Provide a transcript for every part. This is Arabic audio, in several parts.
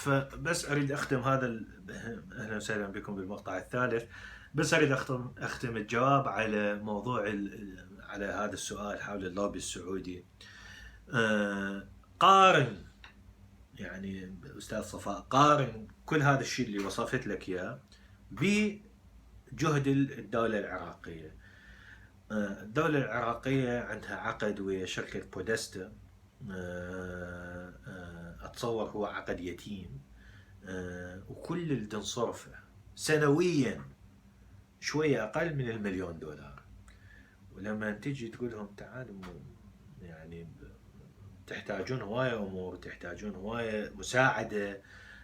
فبس اريد اختم هذا اهلا وسهلا بكم بالمقطع الثالث. بس اريد اختم الجواب على موضوع على هذا السؤال حول اللوبي السعودي. قارن، يعني استاذ صفاء، قارن كل هذا الشيء اللي وصفت لك اياه بجهد الدولة العراقية. الدولة العراقية عندها عقد ويا شركة بودستا، اتصور هو عقد يتيم، وكل اللي تنصرفه سنويا شوية أقل من $1,000,000. ولما تجي تقول لهم تعالوا، يعني تحتاجون هواية أمور، تحتاجون هواية مساعدة،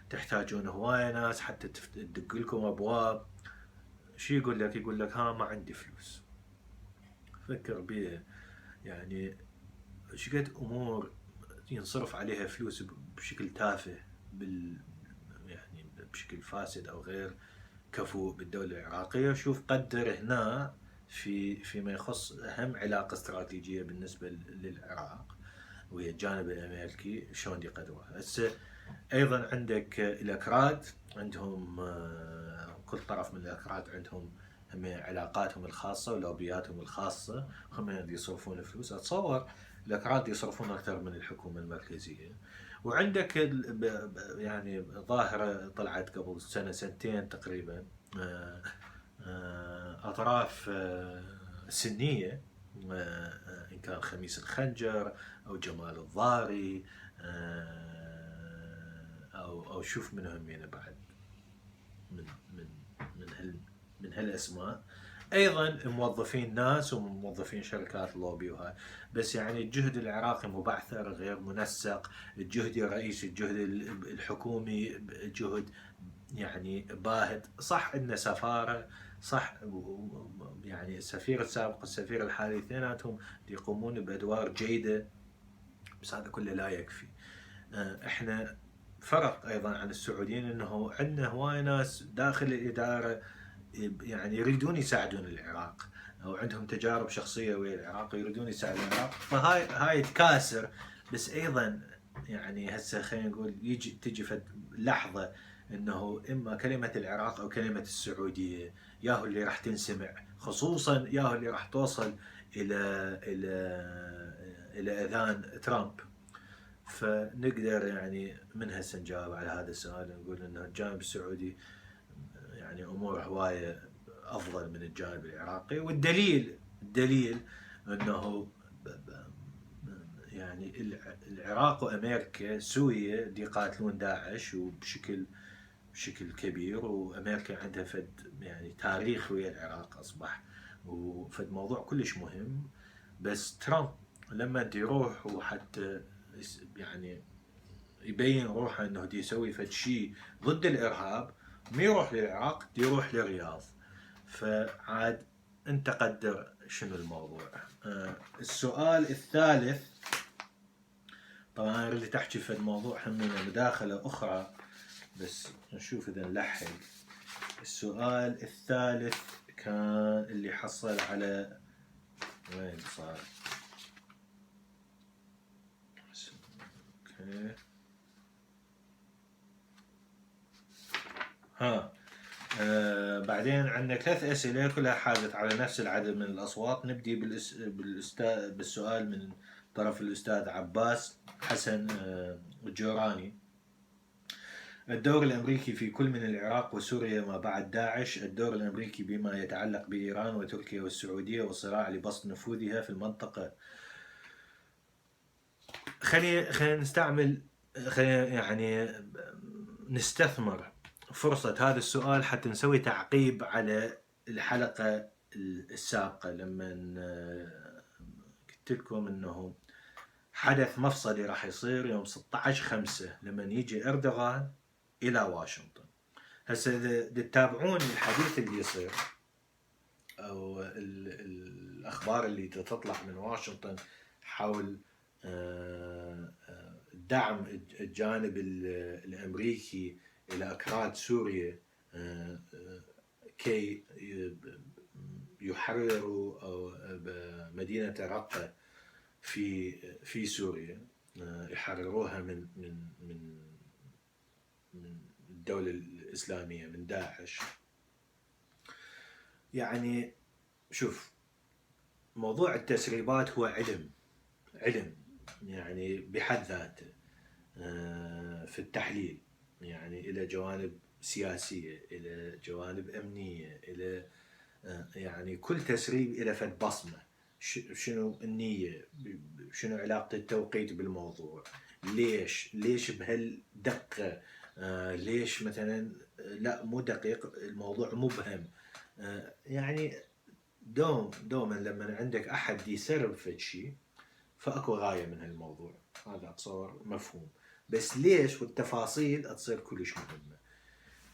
تحتاجون هواية ناس حتى تدق لكم أبواب، شو يقول لك؟ يقول لك ها ما عندي فلوس. فكر بيه، يعني شقد أمور ينصرف عليها فلوس بشكل تافه، يعني بشكل فاسد أو غير كفو بالدولة العراقية. شوف قدر هنا فيما يخص أهم علاقة استراتيجية بالنسبة للعراق وهي الجانب الأمريكي شلون يقدروها. هسه أيضا عندك الأكراد، عندهم كل طرف من الأكراد عندهم هم علاقاتهم الخاصة ولوبياتهم الخاصة، هم يصرفون فلوس. أتصور الأكراد يصرفون أكثر من الحكومة المركزية. وعندك يعني ظاهرة طلعت قبل سنة سنتين تقريبا، أطراف سنية، إن كان خميس الخنجر أو جمال الضاري، أو شوف منهم يعني بعد من من من هالأسماء، أيضا موظفين ناس وموظفين شركات لوبي وهاي. بس يعني الجهد العراقي مبعثر غير منسق، الجهد الرئيسي الجهد الحكومي جهد يعني باهت. صح إن سفارة، صح يعني السفير السابق والسفير الحالي اثنيناتهم يقومون بأدوار جيدة، بس هذا كله لا يكفي. احنا فرق ايضا عن السعوديين انه عندنا هواي ناس داخل الاداره يعني يريدون يساعدون العراق، او عندهم تجارب شخصيه ويا العراق يريدون يساعدون العراق، فهاي تكاسر. بس ايضا يعني هسه خلينا نقول تجي لحظه انه اما كلمه العراق او كلمه السعوديه ياهو اللي راح تنسمع، خصوصا ياهو اللي راح توصل الى الى اذان ترامب. فنقدر يعني من هسه نجاوب على هذا السؤال، نقول انه الجانب السعودي يعني امور هوايه افضل من الجانب العراقي. والدليل انه يعني العراق وامريكا سوية دي يقاتلون داعش وبشكل كبير، وامريكا عندها فد يعني تاريخ ويا العراق اصبح، وفد موضوع كلش مهم. بس ترامب لما يروح وحتى يعني يبين روحه انه دي يسوي فد شيء ضد الارهاب، ما يروح للعراق، دي يروح للرياض. فعاد انت قدر شنو الموضوع. السؤال الثالث، طبعا انا اريد تحكي في الموضوع همينة مداخلة اخرى، بس نشوف اذا نلحق. السؤال الثالث كان اللي حصل على وين صار؟ اوكي ها. بعدين عندنا 3 أسئلة كلها حازت على نفس العدد من الأصوات. نبدي بالسؤال من طرف الأستاذ عباس حسن الجوراني. الدور الأمريكي في كل من العراق وسوريا ما بعد داعش، الدور الأمريكي بما يتعلق بإيران وتركيا والسعودية والصراع لبسط نفوذها في المنطقة. خلينا نستعمل، خلينا يعني نستثمر فرصة هذا السؤال حتى نسوي تعقيب على الحلقة السابقة لما قلت لكم انه حدث مفصلي راح يصير يوم 16/5 لما يجي اردوغان الى واشنطن. هسه اذا تتابعون الحديث اللي يصير او الاخبار اللي تطلع من واشنطن حول دعم الجانب الامريكي الى اكراد سوريا كي يحرروا او مدينة رقة في سوريا، يحرروها من الدولة الإسلامية من داعش. يعني شوف، موضوع التسريبات هو علم يعني بحد ذاته في التحليل، يعني إلى جوانب سياسية، إلى جوانب أمنية، إلى يعني كل تسريب إلى فد بصمة. شنو النية، شنو علاقة التوقيت بالموضوع، ليش بهالدقة، ليش مثلا لا مو دقيق، الموضوع مبهم. يعني دوما لما عندك أحد يسرب فد شيء فأكو غاية من هالموضوع، هذا أتصور مفهوم. بس ليش والتفاصيل تصير كلش مهمة.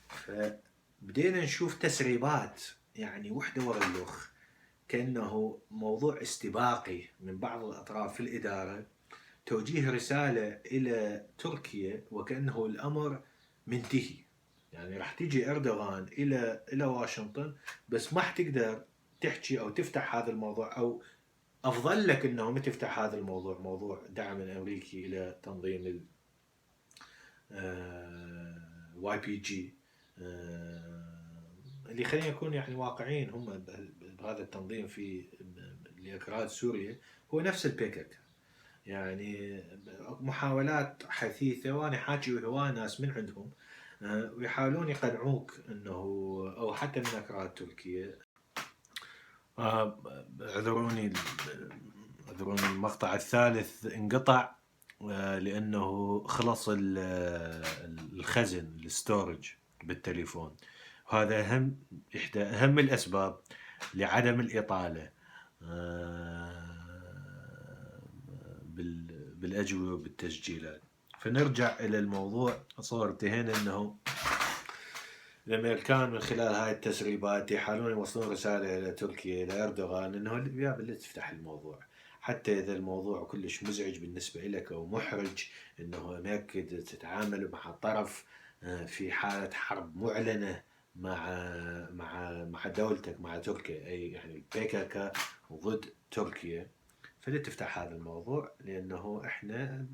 فبدينا نشوف تسريبات يعني وحدة ورا الأخ، كأنه موضوع استباقي من بعض الأطراف في الإدارة، توجيه رسالة إلى تركيا وكأنه الأمر منتهي. يعني راح تيجي أردوغان إلى واشنطن، بس ما حتقدر تحكي أو تفتح هذا الموضوع، أو أفضل لك أنه ما تفتح هذا الموضوع، موضوع دعم الأمريكي إلى تنظيم واي بي جي، اللي خلينا نكون يعني واقعيين، هم بهذا التنظيم في لأكراد سوريا هو نفس البيكك. يعني محاولات حثيثة، وأنا حاكي هواي ناس من عندهم ويحاولون يقنعوك أنه، أو حتى من أكراد تركيا. اعذروني المقطع الثالث انقطع لأنه خلص الخزن الستورج بالتليفون، وهذا إحدى أهم الأسباب لعدم الإطالة بالأجوبة وبالتسجيلات. فنرجع إلى الموضوع. أصور انتهينا أنه الأمريكان من خلال هاي التسريبات يحاولون يوصلون رسالة إلى تركيا، إلى أردوغان، أنه يا بالله تفتح الموضوع، حتى إذا الموضوع كلش مزعج بالنسبة لك أو محرج، أنه أمريكا تتعامل مع طرف في حالة حرب معلنة مع دولتك، مع تركيا، أي يعني البيكك ضد تركيا. فلا تفتح هذا الموضوع، لأنه إحنا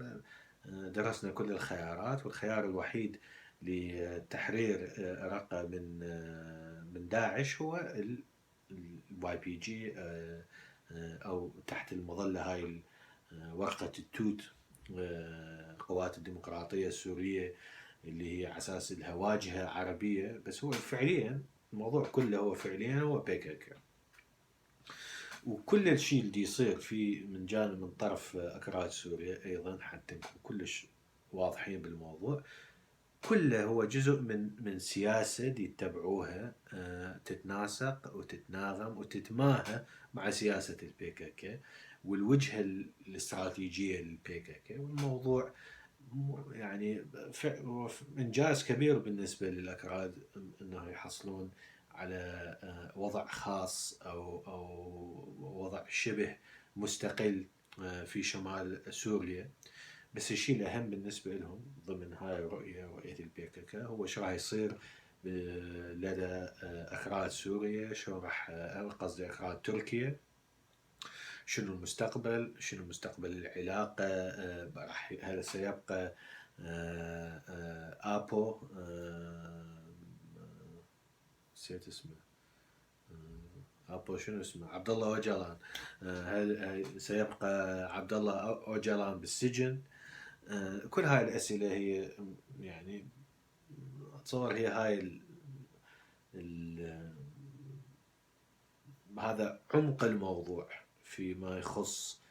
درسنا كل الخيارات، والخيار الوحيد لتحرير رقة من داعش هو الواي بي جي، أو تحت المظلة هاي ورقة التوت، القوات الديمقراطية السورية، اللي هي على أساس لها واجهة عربية، بس هو فعليا الموضوع كله هو فعليا هو بيكك. وكل الشيء اللي يصير في من جانب من طرف أكراد سوريا أيضا، حتى نكون كلش واضحين بالموضوع، كله هو جزء من سياسة دي يتبعوها تتناسق وتتناغم وتتماهى مع سياسة البيكك والوجهة الاستراتيجية للبيكك. والموضوع يعني إنجاز كبير بالنسبة للأكراد أنه يحصلون على وضع خاص أو وضع شبه مستقل في شمال سوريا. بس الشيء الأهم بالنسبة لهم ضمن هاي رؤية البيكك هو شو راح يصير لدى أكراد سوريا، شو راح قصدي أكراد تركيا، شنو مستقبل العلاقة، راح هل سيبقى آبو، نسيت اسمه، أبو شنو اسمه، عبد الله أوجلان، هل سيبقى عبد الله أوجلان بالسجن؟ كل هاي الأسئلة هي يعني أتصور هي هاي هذا عمق الموضوع فيما يخص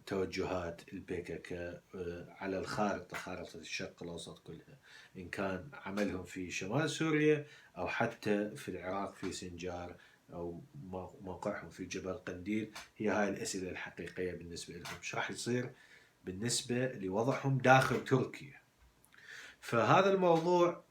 توجهات البيكك على خارطة الشرق الأوسط كلها، إن كان عملهم في شمال سوريا أو حتى في العراق في سنجار أو موقعهم في جبل قنديل. هي هاي الأسئلة الحقيقية بالنسبة لهم، شو راح يصير بالنسبة لوضعهم داخل تركيا. فهذا الموضوع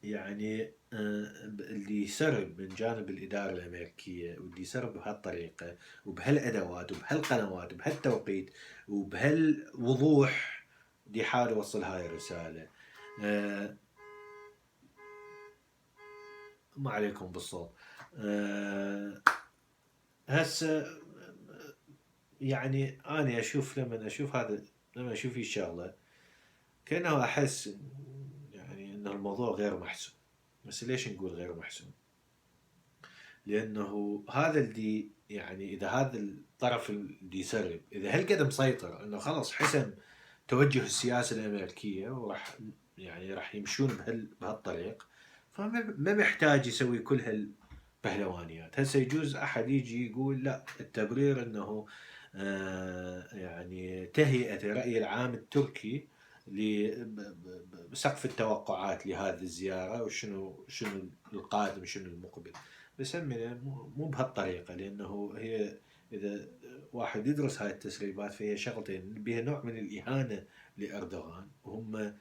يعني اللي يسرب من جانب الإدارة الأمريكية، واللي يسرب بهالطريقة وبهالأدوات وبهالقنوات وبهالتوقيت وبهالوضوح، دي يحاول يوصل هاي الرسالة. ما عليكم بالصوت. هسه يعني أنا أشوف لما أشوف هذا، لما أشوف هي الشغلة كأنه أحس يعني أن الموضوع غير محسوم. بس ليش نقول غير محسوم؟ لأنه هذا اللي يعني إذا هذا الطرف اللي يسرب إذا هالقد مسيطر أنه خلص حسم توجه السياسة الأمريكية وراح يعني راح يمشون بهالطريق، فما محتاج يسوي كل هالبهلوانيات. هسه يجوز أحد يجي يقول لا، التبرير أنه يعني تهيئة الرأي العام التركي لسقف التوقعات لهذه الزيارة شنو القادم شنو المقبل. بس مو بهالطريقة، لأنه هي إذا واحد يدرس هاي التسريبات فهي شغلتين بها نوع من الإهانة لأردوغان، وهم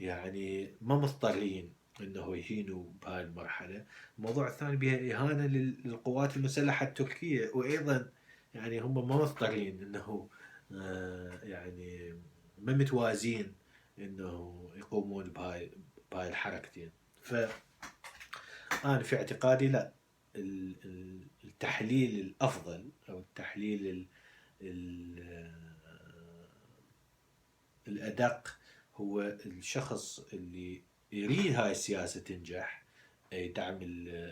يعني ما مضطرين انه يهينوا بهاي المرحلة. الموضوع الثاني بها إهانة للقوات المسلحة التركية، وأيضا يعني هم ما مضطرين انه يعني ما متوازين انه يقومون بهاي الحركتين. أنا في اعتقادي لا، التحليل الأفضل أو التحليل الأدق هو الشخص اللي يريد هاي السياسة تنجح، يدعم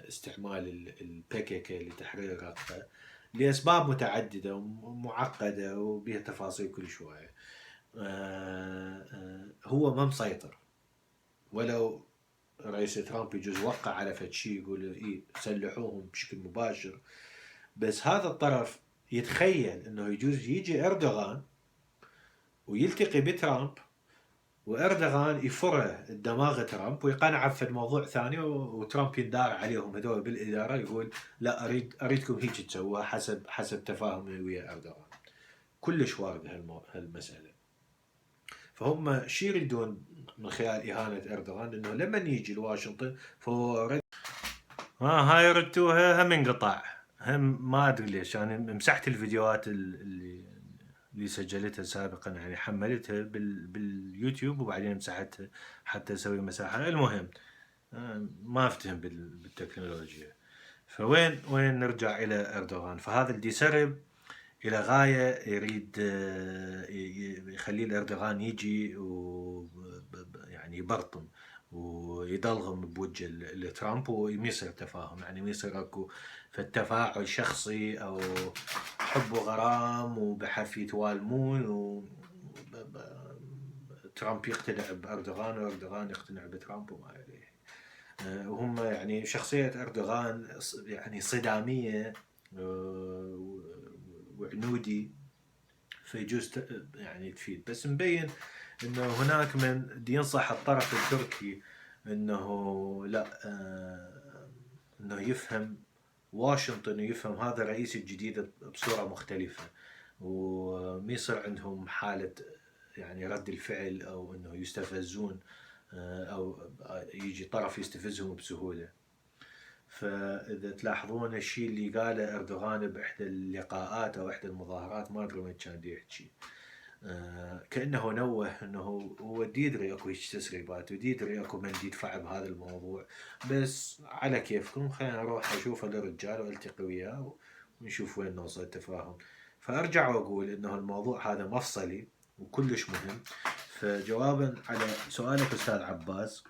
استعمال الPKK لتحرير رقة لأسباب متعددة ومعقدة وبها تفاصيل كل شوية. هو ما مسيطر، ولو رئيس ترامب يجوز وقع على فد شيء يقول إيه سلحوهم بشكل مباشر، بس هذا الطرف يتخيل انه يجوز يجي اردوغان ويلتقي بترامب واردوغان يفره الدماغ ترامب ويقنعه في الموضوع ثاني، وترامب يندار عليهم هذول بالاداره يقول لا اريدكم هيك تسووها حسب تفاهمي ويا اردوغان. كلش وارد هالمساله. فهم شي يريدون من خلال اهانه اردوغان؟ انه لما يجي لواشنطن فهو هاي ردوها هم انقطع، هم ما ادري ليش. انا يعني مسحت الفيديوهات اللي سجلتها سابقا، يعني حملتها باليوتيوب وبعدين مسحتها حتى اسوي مساحه. المهم ما افتهم بالتكنولوجيا. وين نرجع الى اردوغان؟ فهذا اللي يسرب الى غايه يريد يخلي الاردوغان يجي يعني يبرطم ويضلهم بوجه لترامب وما يصير تفاهم، يعني ما يصير اكو فالتفاعل شخصي او حب وغرام وبحث يتوالمون ترامب يقتنع باردوغان واردوغان يقتنع بترامب وما اليه. وهم يعني شخصية اردوغان يعني صدامية وعنودي، فيجوز يعني تفيد. بس مبين انه هناك من ينصح الطرف التركي انه لا، انه يفهم واشنطن ويفهم هذا الرئيس الجديد بصورة مختلفة، وما يصير عندهم حالة يعني رد الفعل او انه يستفزون او يجي طرف يستفزهم بسهولة. فإذا تلاحظون الشيء اللي قاله أردوغان بإحدى اللقاءات أو إحدى المظاهرات، ما أدري وين كان يحكي، كأنه نوه أنه هو ديدري أكو هيك تسريبات وديدري أكو من يدفع بهذا الموضوع، بس على كيفكم خلينا نروح أشوف الرجال والتقي وياه ونشوف وين نوصل التفاهم. فأرجع وأقول أنه الموضوع هذا مفصلي وكلش مهم. فجوابا على سؤالك أستاذ عباس،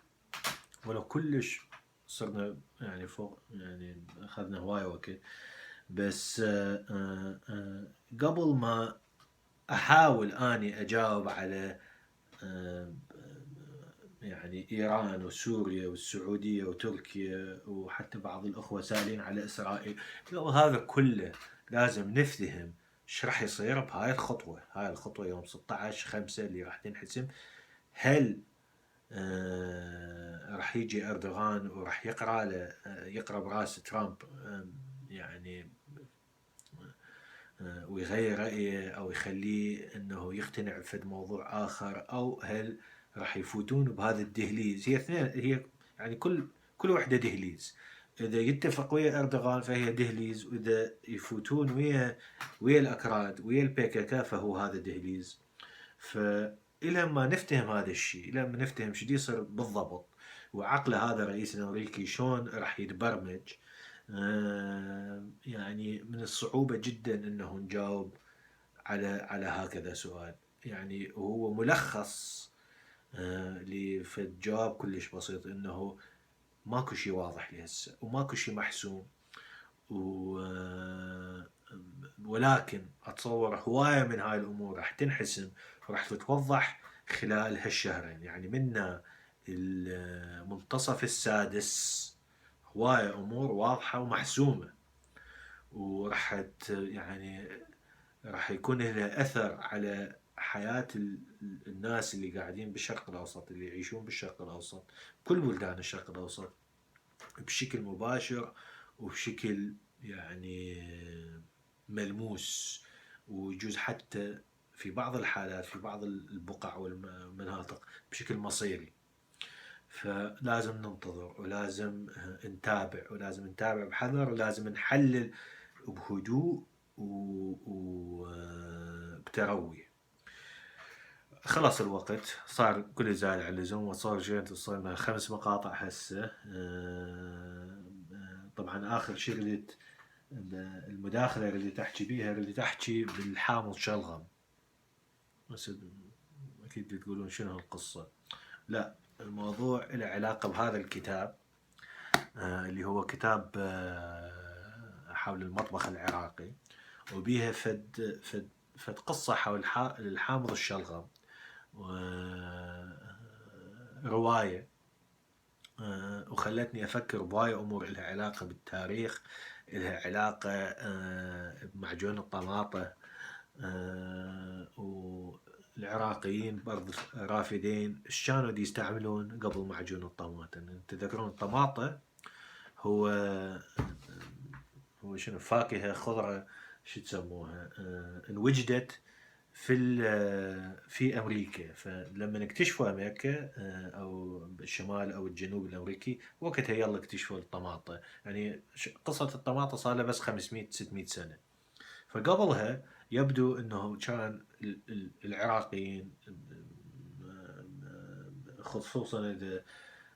ولو كلش صرنا يعني فوق يعني أخذنا هواي وقت، بس قبل ما أحاول أني أجاوب على يعني إيران وسوريا والسعودية وتركيا وحتى بعض الأخوة سائلين على إسرائيل، هذا كله لازم نفتهم ايش راح يصير بهاي الخطوة. هاي الخطوة يوم 16/5 اللي راح تنحسم. هل راح يجي أردوغان وراح يقرأ براس ترامب يعني ويغير رأيه أو يخليه أنه يقتنع بفد موضوع آخر، أو هل راح يفوتون بهذا الدهليز؟ هي اثنين، هي يعني كل وحدة دهليز. إذا يتفق ويا أردوغان فهي دهليز، وإذا يفوتون ويا الأكراد ويا الPKK فهو هذا دهليز. فإلى ما نفتهم هذا الشيء، إلى ما نفتهم شو يصير بالضبط وعقل هذا الرئيس الأمريكي شلون راح يتبرمج، يعني من الصعوبة جدا أنه نجاوب على هكذا سؤال. يعني هو ملخص الجواب كلش بسيط، انه ماكو شي واضح لي هسه وماكو شي محسوم، ولكن اتصور هواية من هاي الامور راح تنحسم وراح تتوضح خلال هالشهرين، يعني من المنتصف السادس هواية امور واضحة ومحسومة، وراح يعني راح يكون لها اثر على حياة الناس اللي قاعدين بالشرق الاوسط، اللي يعيشون بالشرق الاوسط، كل بلدان الشرق الاوسط، بشكل مباشر وبشكل يعني ملموس، ويجوز حتى في بعض الحالات في بعض البقع والمناطق بشكل مصيري. فلازم ننتظر ولازم نتابع، ولازم نتابع بحذر، ولازم نحلل بهدوء وبتروي. خلص الوقت صار كل زايد على اللزوم، وصلنا 5 مقاطع هسه. طبعا اخر شيء رديت المداخلة اللي تحكي بيها، اللي تحكي بالحامض شلغم. بس اكيد تقولون شنو القصة. لا، الموضوع له علاقة بهذا الكتاب، اللي هو كتاب حول المطبخ العراقي، وبيها فد قصة حول الحامض الشلغم، رواية، وخلتني أفكر بهاي أمور إلها علاقة بالتاريخ، إلها علاقة بمعجون الطماطة، والعراقيين برضه رافدين ايش كانوا دي يستعملون قبل معجون الطماطة. تذكرون الطماطة هو شنو، فاكهة خضرة شو تسموها، انوجدت في امريكا، فلما اكتشفوا امريكا او الشمال او الجنوب الامريكي، وقتها يلا اكتشفوا الطماطة. يعني قصة الطماطة صار لها بس 500 600 سنة، فقبلها يبدو انه كان العراقيين، خصوصا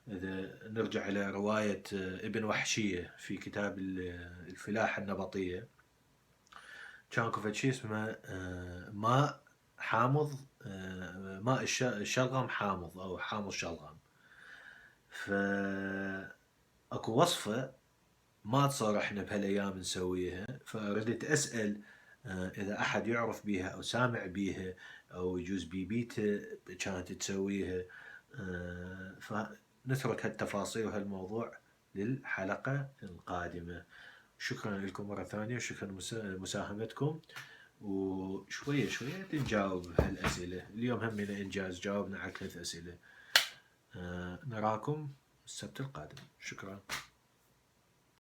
اذا نرجع الى رواية ابن وحشية في كتاب الفلاحة النبطية، كان كفد شيء اسمه ماء حامض، ماء الشلغم حامض او حامض شلغم. اكو وصفة ما تصير احنا بهالايام نسويها، فردت اسأل اذا احد يعرف بيها او سامع بيها او يجوز بيبيته كانت تسويها. فنترك هالتفاصيل وهالموضوع للحلقة القادمة. شكرا لكم مرة ثانية، وشكرا لمساهمتكم، وشوية شوية نجاوب هالأسئلة. اليوم همنا إنجاز جاوبنا على 3 أسئلة. نراكم السبت القادم. شكرا.